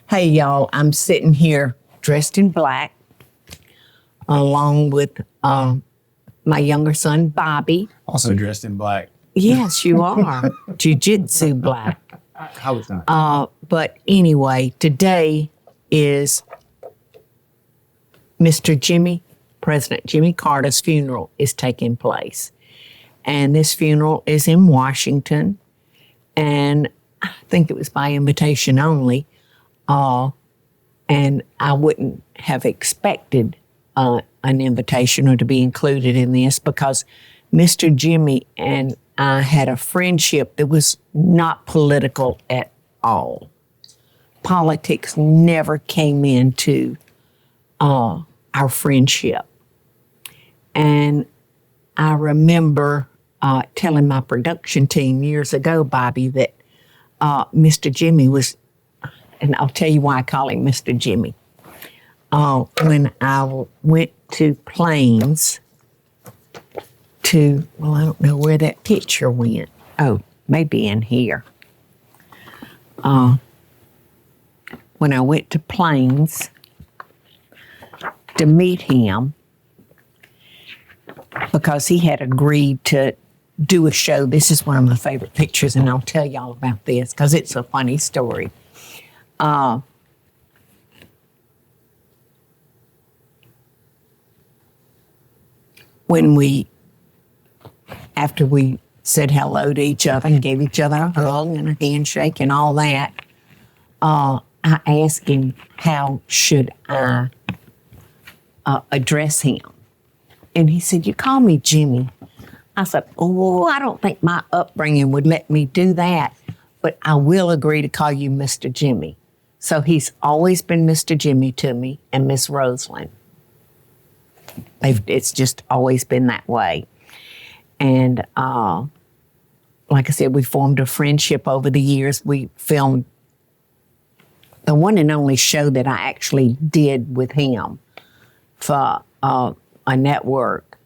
Hey, y'all, I'm sitting here dressed in black along with my younger son, Bobby. Also dressed in black. Yes, you are. Jiu-jitsu black. How was that? But anyway, today is President Jimmy Carter's funeral is taking place. And this funeral is in Washington. And I think it was by invitation only. And I wouldn't have expected an invitation or to be included in this because Mr. Jimmy and I had a friendship that was not political at all. Politics never came into our friendship. And I remember telling my production team years ago, Bobby, that Mr. Jimmy was, and I'll tell you why I call him Mr. Jimmy. When I went to Plains I don't know where that picture went. Oh, maybe in here. When I went to Plains to meet him, because he had agreed to do a show. This is one of my favorite pictures, and I'll tell y'all about this because it's a funny story. After we said hello to each other and gave each other a hug and a handshake and all that, I asked him, how should I address him? And he said, you call me Jimmy. I said, oh, I don't think my upbringing would let me do that, but I will agree to call you Mr. Jimmy. So he's always been Mr. Jimmy to me and Miss Rosalind. It's just always been that way. And like I said, we formed a friendship over the years. We filmed the one and only show that I actually did with him for a network.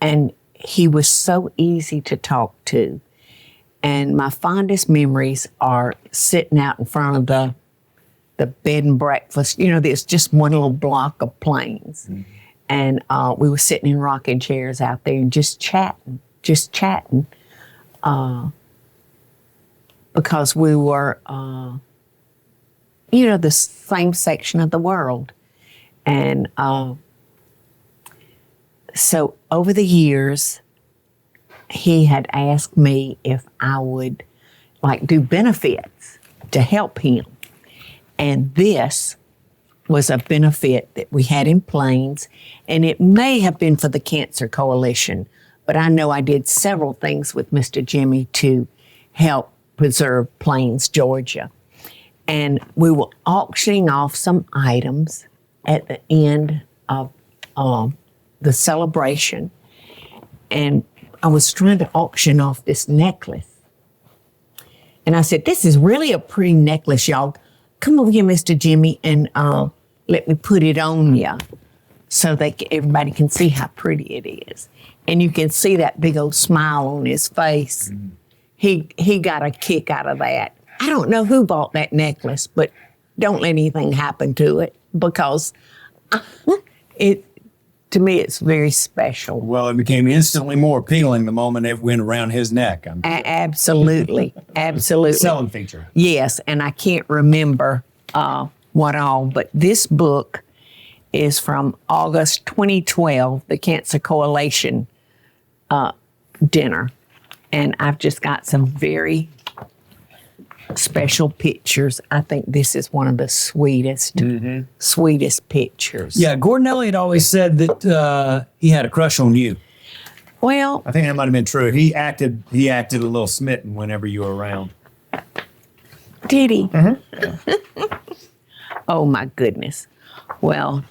And he was so easy to talk to. And my fondest memories are sitting out in front of the bed and breakfast. You know, there's just one little block of Plains. Mm-hmm. And we were sitting in rocking chairs out there and just chatting. Because we were, the same section of the world. And so over the years, he had asked me if I would do benefits to help him. And this was a benefit that we had in Plains, and it may have been for the Cancer Coalition, but I know I did several things with Mr. Jimmy to help preserve Plains, Georgia. And we were auctioning off some items at the end of the celebration, and I was trying to auction off this necklace. And I said, this is really a pretty necklace, y'all. Come over here, Mr. Jimmy, and let me put it on you so that everybody can see how pretty it is. And you can see that big old smile on his face. Mm-hmm. He got a kick out of that. I don't know who bought that necklace, but don't let anything happen to it because to me, it's very special. Well, it became instantly more appealing the moment it went around his neck. Absolutely. Selling feature. Yes, and I can't remember what all, but this book is from August 2012, the Cancer Coalition dinner. And I've just got some very special pictures. I think this is one of the sweetest pictures. Yeah, Gordon Elliott always said that he had a crush on you. Well, I think that might have been true. He acted a little smitten whenever you were around. Did he? Mm-hmm. Oh my goodness. Well,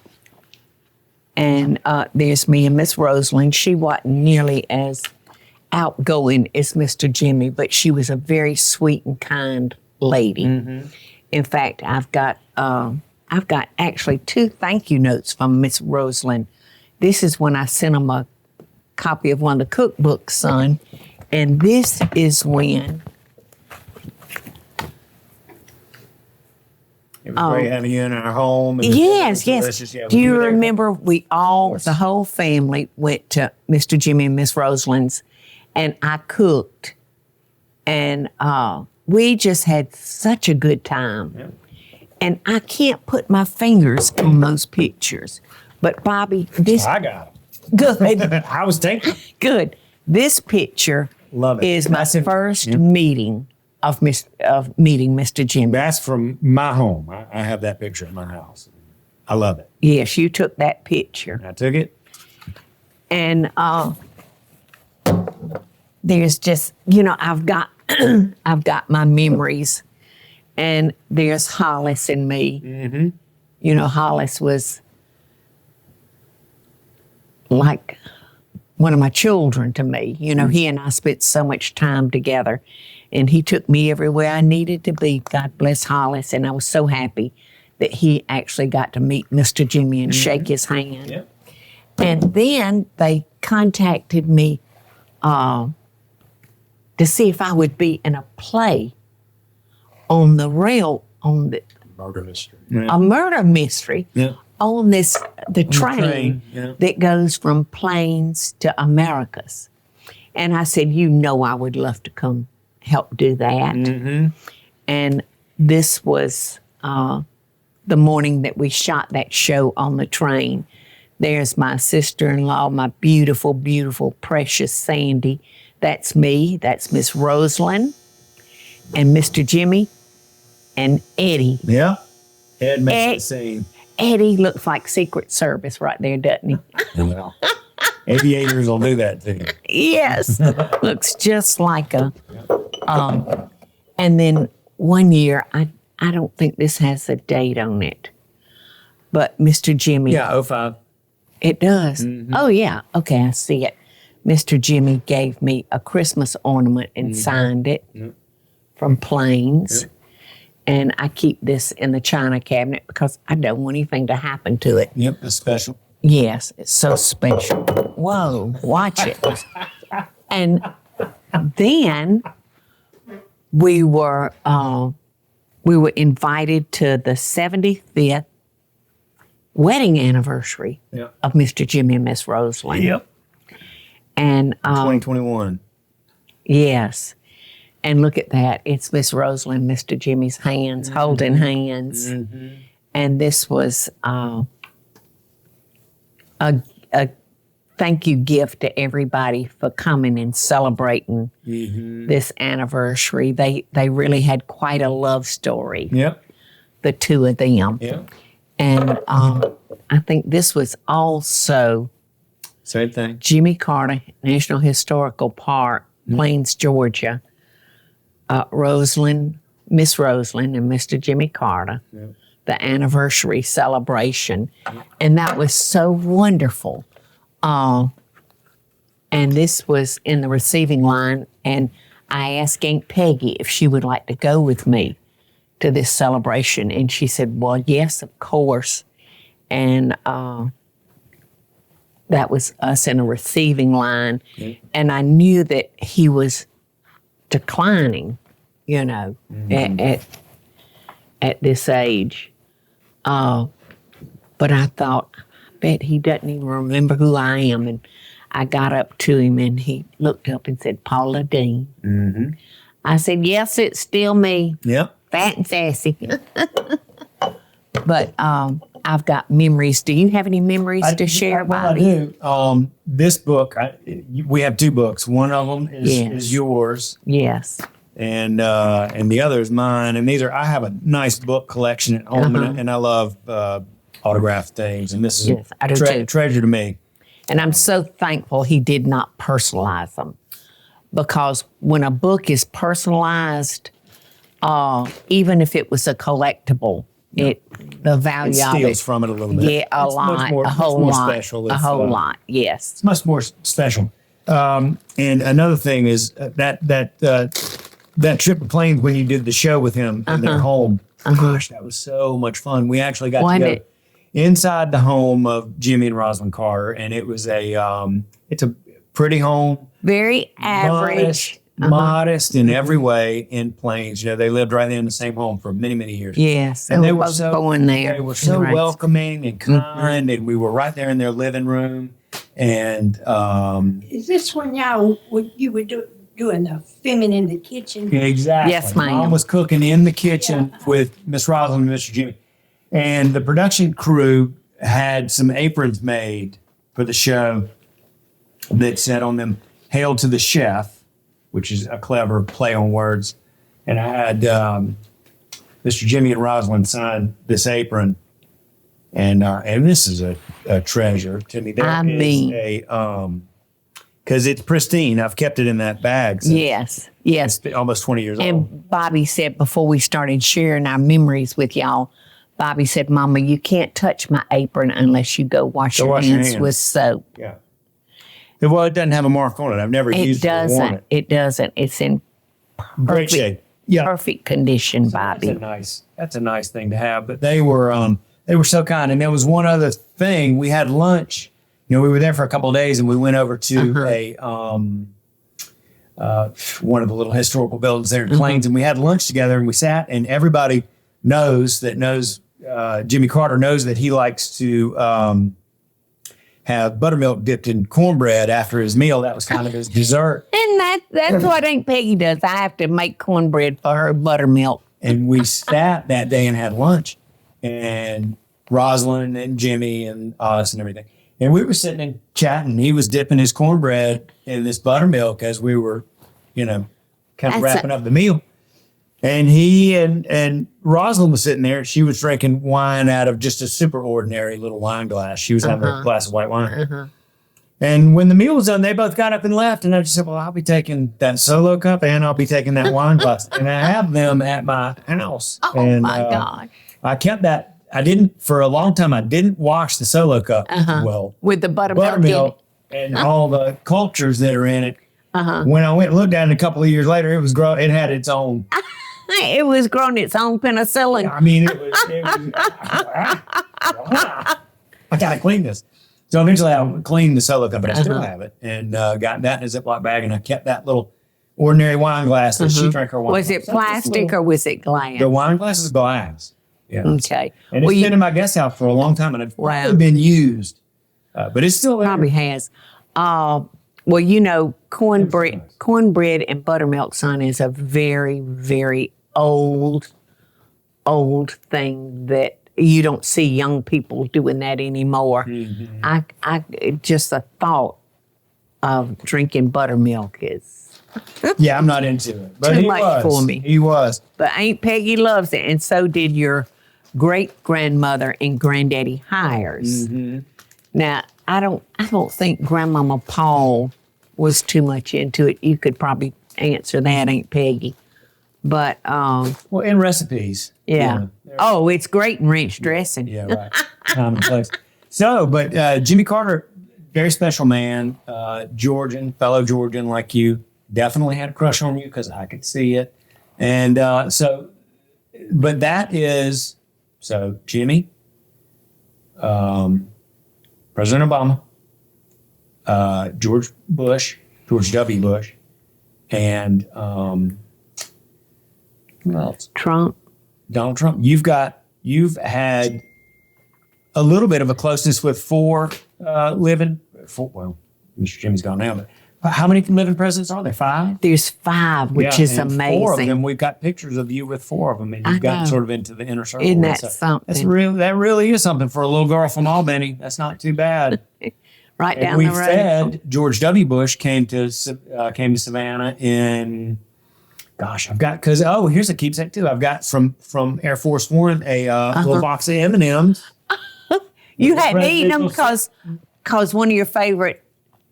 and there's me and Miss Rosalind. She wasn't nearly as outgoing as Mr. Jimmy, but she was a very sweet and kind lady. Mm-hmm. In fact, I've got actually 2 thank you notes from Miss Rosalind. This is when I sent them a copy of one of the cookbooks, son, and this is when It was great having you in our home. And Yes, yes. delicious. Yeah, Do we you were there. remember the whole family went to Mr. Jimmy and Miss Rosalind's, and I cooked, and we just had such a good time. Yeah. And I can't put my fingers on those pictures, but Bobby, this I got good, it. I was thinking. good. This picture Love it. is my first meeting of meeting Mr. Jimmy. That's from my home. I have that picture at my house. I love it. Yes, you took that picture. I took it. And there's just, I've got I've got my memories, and there's Hollis and me. Mm-hmm. Hollis was like one of my children to me. He and I spent so much time together, and he took me everywhere I needed to be. God bless Hollis, and I was so happy that he actually got to meet Mr. Jimmy and shake his hand. Yep. And then they contacted me to see if I would be in a play on the Murder mystery. a murder mystery Yeah. on the train, train, yeah. that goes from Plains to Americas. And I said, I would love to come help do that. Mm-hmm. And this was the morning that we shot that show on the train. There's my sister-in-law, my beautiful, beautiful, precious Sandy. That's me. That's Miss Rosalind and Mr. Jimmy and Eddie. Yeah. Ed makes Ed- the scene. Eddie looks like Secret Service right there, doesn't he? Well, aviators will do that too. Yes. Looks just like a. And then one year, I don't think this has a date on it, but Mr. Jimmy. Yeah, 05. It does. Oh, yeah. Okay, I see it. Mr. Jimmy gave me a Christmas ornament and signed it from Plains. And I keep this in the china cabinet because I don't want anything to happen to it. Yep, it's special. Yes, it's so special. Whoa, watch it. And then we were invited to the 75th wedding anniversary Yep. of Mr. Jimmy and Miss Rosalind. Yep. And 2021. yes. And look at that. It's Miss Rosalind, Mr. Jimmy's hands, holding hands. And this was a thank you gift to everybody for coming and celebrating this anniversary. They really had quite a love story, Yep. the two of them. Yep. And I think this was also Same thing. Jimmy Carter National Historical Park, Plains, Georgia. Rosalind, Miss Rosalind, and Mr. Jimmy Carter, the anniversary celebration. And that was so wonderful. And this was in the receiving line, and I asked Aunt Peggy if she would like to go with me to this celebration. And she said, well, yes, of course. And that was us in a receiving line. And I knew that he was declining, at this age. But I thought, I bet he doesn't even remember who I am. And I got up to him, and he looked up and said, Paula Deen. I said, yes, it's still me, Yep. fat and sassy. But I've got memories. Do you have any memories to share, Well, Bobby? I do. This book, we have two books. One of them is yours, Yes. and the other is mine. And I have a nice book collection at home, and I love autographed things. And this is Yes, I do a too. treasure to me. And I'm so thankful he did not personalize them, because when a book is personalized, even if it was a collectible, the value It of steals it, from it a little bit. yeah, a It's much lot, more- a whole much more lot, special. a It's, whole lot. Yes, It's much more special. And another thing is that trip to Plains when you did the show with him in their home. Gosh, that was so much fun. We actually got Wasn't to go it? inside the home of Jimmy and Rosalind Carter, and it was it's a pretty home. very average. Modest, modest in every way in Plains. You know, they lived right there in the same home for many, many years. Yes, And they we were both so born there. They were so Right. welcoming and kind, and we were right there in their living room. And Is this when you were doing the filming in the kitchen? exactly, Yes, ma'am. Mom was cooking in the kitchen with Miss Rosalind and Mr. Jimmy, and the production crew had some aprons made for the show that said on them, "Hail to the Chef," which is a clever play on words. And I had Mr. Jimmy and Rosalind sign this apron, and this is a treasure to me. There is a because it's pristine. I've kept it in that bag. Since Yes, yes. it's been almost 20 years old. And Bobby said before we started sharing our memories with y'all, Bobby said, "Mama, you can't touch my apron unless you go wash your hands with soap." Yeah. Well, it doesn't have a mark on it. I've never It used it or worn doesn't. it. It doesn't. It's in Great shape. Yeah. perfect condition, Bobby. That's a nice thing to have. But they were so kind. And there was one other thing. We had lunch. You know, we were there for a couple of days, and we went over to a one of the little historical buildings there in Plains, and we had lunch together, and we sat, and everybody knows Jimmy Carter knows that he likes to have buttermilk dipped in cornbread after his meal. That was kind of his dessert. And that's what Aunt Peggy does. I have to make cornbread for her buttermilk. And we sat that day and had lunch, and Rosalind and Jimmy and us and everything. And we were sitting and chatting. He was dipping his cornbread in this buttermilk as we were, kind of wrapping up the meal. And he and Rosalind was sitting there. She was drinking wine out of just a super ordinary little wine glass. She was having a glass of white wine. And when the meal was done, they both got up and left. And I just said, well, I'll be taking that solo cup and I'll be taking that wine glass. And I have them at my house. Oh, and, my God. I kept that. For a long time, I didn't wash the solo cup well. With the buttermilk and all the cultures that are in it. When I went and looked at it a couple of years later, it had its own. It was growing its own penicillin. I mean, it was I gotta clean this. So eventually I cleaned the solo cup, but I still have it, and got that in a Ziploc bag, and I kept that little ordinary wine glass that she drank her wine. Was it plastic or was it glass? The wine glass is glass. Yeah. Okay. And it's been in my guest house for a long time, and it's probably been used, but it's still there. Probably has. Cornbread and buttermilk, son, is a very, very old thing that you don't see young people doing that anymore. I just the thought of drinking buttermilk is Yeah, I'm not into it, but too he much was. for me. He was. But Aunt Peggy loves it, and so did your great grandmother and granddaddy Hires. Now, I don't think Grandmama Paul was too much into it. You could probably answer that, Aunt Peggy. But Well, in recipes. yeah. Oh, it's great in ranch dressing. Yeah, right. Time and place. So, but Jimmy Carter, very special man, Georgian, fellow Georgian like you, definitely had a crush on you because I could see it. And but that is, so Jimmy, President Obama, George W. Bush, and who else? Trump. Donald Trump. You've had a little bit of a closeness with four, Mr. Jimmy's gone now, but how many living presidents are there? 5? There's 5, which is and amazing. 4 of them, we've got pictures of you with 4 of them, and you've gotten know. sort of into the inner circle. Isn't that So something? that really is something for a little girl from Albany. That's not too bad. Right And down we the road. said George W. Bush came to Savannah in, here's a keepsake too. I've got from Air Force One a little box of M&Ms. You hadn't eaten them presidential- because one of your favorite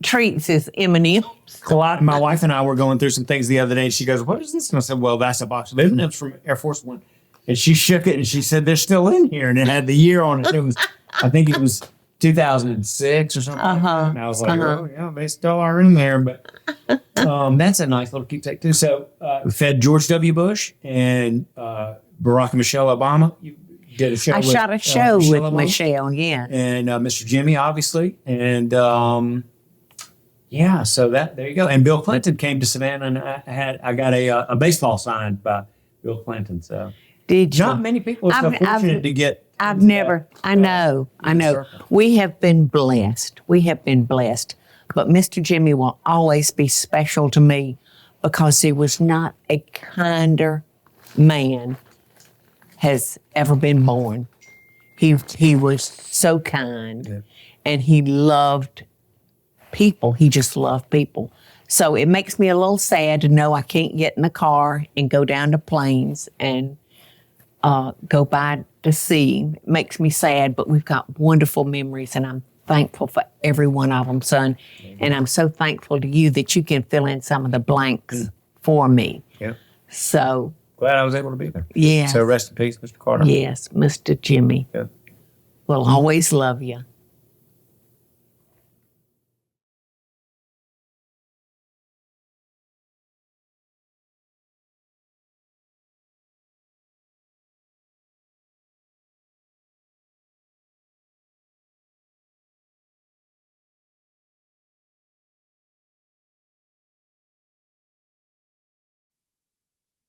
treats is M&M's. My wife and I were going through some things the other day. She goes, "What is this?" And I said, "Well, that's a box of M&Ms from Air Force One." And she shook it and she said, "They're still in here," and it had the year on it. I think it was 2006 or something. Like that. And I was like, "Oh yeah, they still are in there." But that's a nice little keepsake too. So we fed George W. Bush and Barack and Michelle Obama. You did a show. I shot a show with Obama. Michelle, yeah. And Mr. Jimmy, obviously, and Yeah, so there you go. And Bill Clinton came to Savannah, and I got a baseball signed by Bill Clinton. So Did you? not many people are so fortunate to get. I've into never, that, I know. circle. We have been blessed. We have been blessed. But Mr. Jimmy will always be special to me because he was not a kinder man has ever been born. He was so kind, Yeah. and he loved people. He just loved people. So it makes me a little sad to know I can't get in the car and go down to Plains and go by to see him. It makes me sad, but we've got wonderful memories, and I'm thankful for every one of them, son. And I'm so thankful to you that you can fill in some of the blanks for me. Yeah. So, Glad I was able to be there. yeah. So rest in peace, Mr. Carter. Yes, Mr. Jimmy. Yeah. We'll always love you.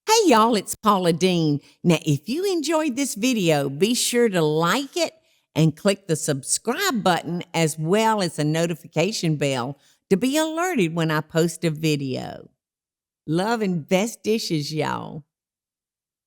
Hey y'all, it's Paula Deen. Now, if you enjoyed this video, be sure to like it and click the subscribe button as well as the notification bell to be alerted when I post a video. Love and best dishes, y'all.